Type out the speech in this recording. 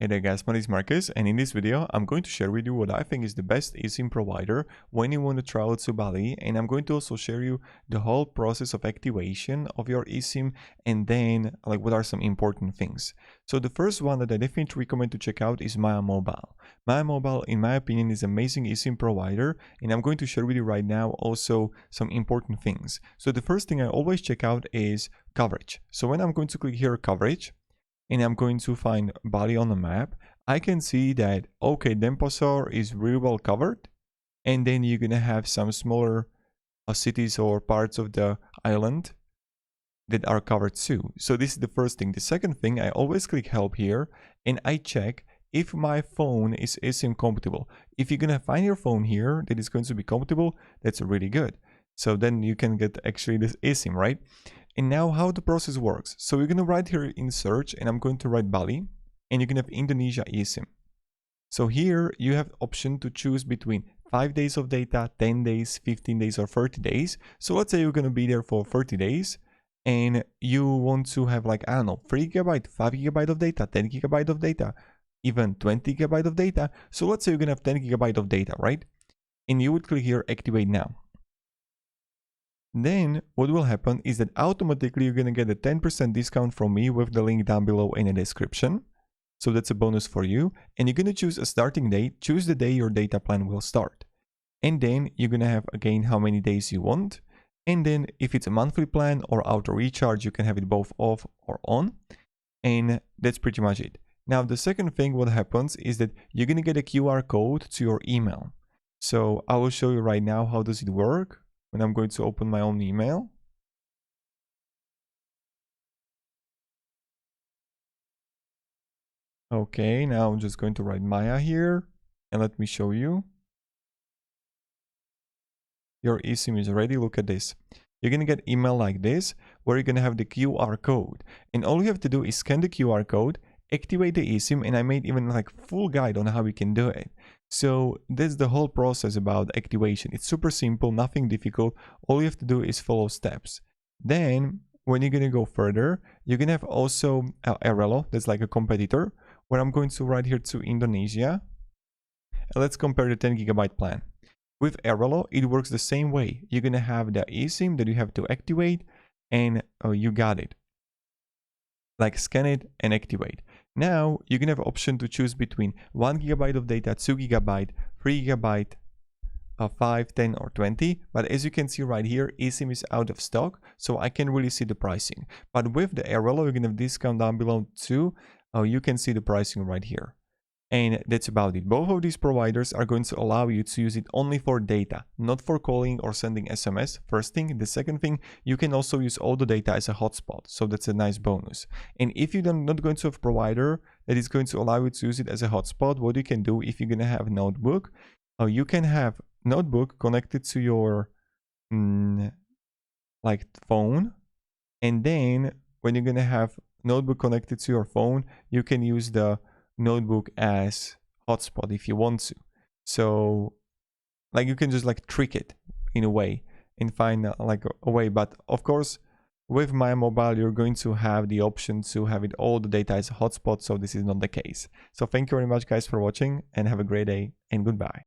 Hey there guys, my name is Marcus, and in this video I'm going to share with you what I think is the best eSIM provider when you want to travel to Bali, and I'm going to also share you the whole process of activation of your eSIM and then what are some important things. So the first one that I definitely recommend to check out is Maya Mobile. Maya Mobile, in my opinion, is an amazing eSIM provider, and I'm going to share with you right now also some important things. So the first thing I always check out is coverage. So when I'm going to click here coverage, and I'm going to find Bali on the map, I can see that, okay, Denpasar is really well covered. And then you're going to have some smaller cities or parts of the island that are covered too. So this is the first thing. The second thing, I always click help here and I check if my phone is eSIM compatible. If you're going to find your phone here that is going to be compatible, that's really good. So then you can get actually this eSIM, right? And now how the process works. So you're going to write here in search, and I'm going to write Bali, and you can have Indonesia eSIM. So here you have option to choose between 5 days of data, 10 days, 15 days, or 30 days. So let's say you're going to be there for 30 days and you want to have I don't know, 3 GB, 5 GB of data, 10 GB of data, even 20 GB of data. So let's say you're going to have 10 GB of data, right? And you would click here activate now. Then what will happen is that automatically you're going to get a 10% discount from me with the link down below in the description. So that's a bonus for you. And you're going to choose a starting date, choose the day your data plan will start. And then you're going to have again how many days you want. And then if it's a monthly plan or auto recharge, you can have it both off or on. And that's pretty much it. Now the second thing what happens is that you're going to get a QR code to your email. So I will show you right now how does it work. When I'm going to open my own email. Okay, now I'm just going to write Maya here and let me show you. Your eSIM is ready. Look at this. You're going to get email like this where you're going to have the QR code. And all you have to do is scan the QR code, activate the eSIM, and I made even full guide on how you can do it. So that's the whole process about activation. It's super simple, nothing difficult. All you have to do is follow steps. Then when you're going to go further, you're going to have also Airalo, that's like a competitor, where I'm going to write here to Indonesia. And let's compare the 10 GB plan. With Airalo, it works the same way. You're going to have the eSIM that you have to activate, and you got it. Scan it and activate. Now you can have option to choose between 1 GB of data, 2 GB, 3 GB, 5, 10 or 20. But as you can see right here, eSIM is out of stock, so I can really see the pricing. But with the Airalo, you're going to have discount down below too. You can see the pricing right here. And that's about it. Both of these providers are going to allow you to use it only for data, not for calling or sending SMS. First thing. The second thing, you can also use all the data as a hotspot. So that's a nice bonus. And if you're not going to have a provider that is going to allow you to use it as a hotspot, what you can do if you're going to have a notebook, you can have notebook connected to your phone. And then when you're going to have notebook connected to your phone, you can use the notebook as hotspot if you want to. So you can just trick it in a way and find a way. But of course with my mobile you're going to have the option to have it all the data as a hotspot, so this is not the case. So thank you very much guys for watching and have a great day and goodbye.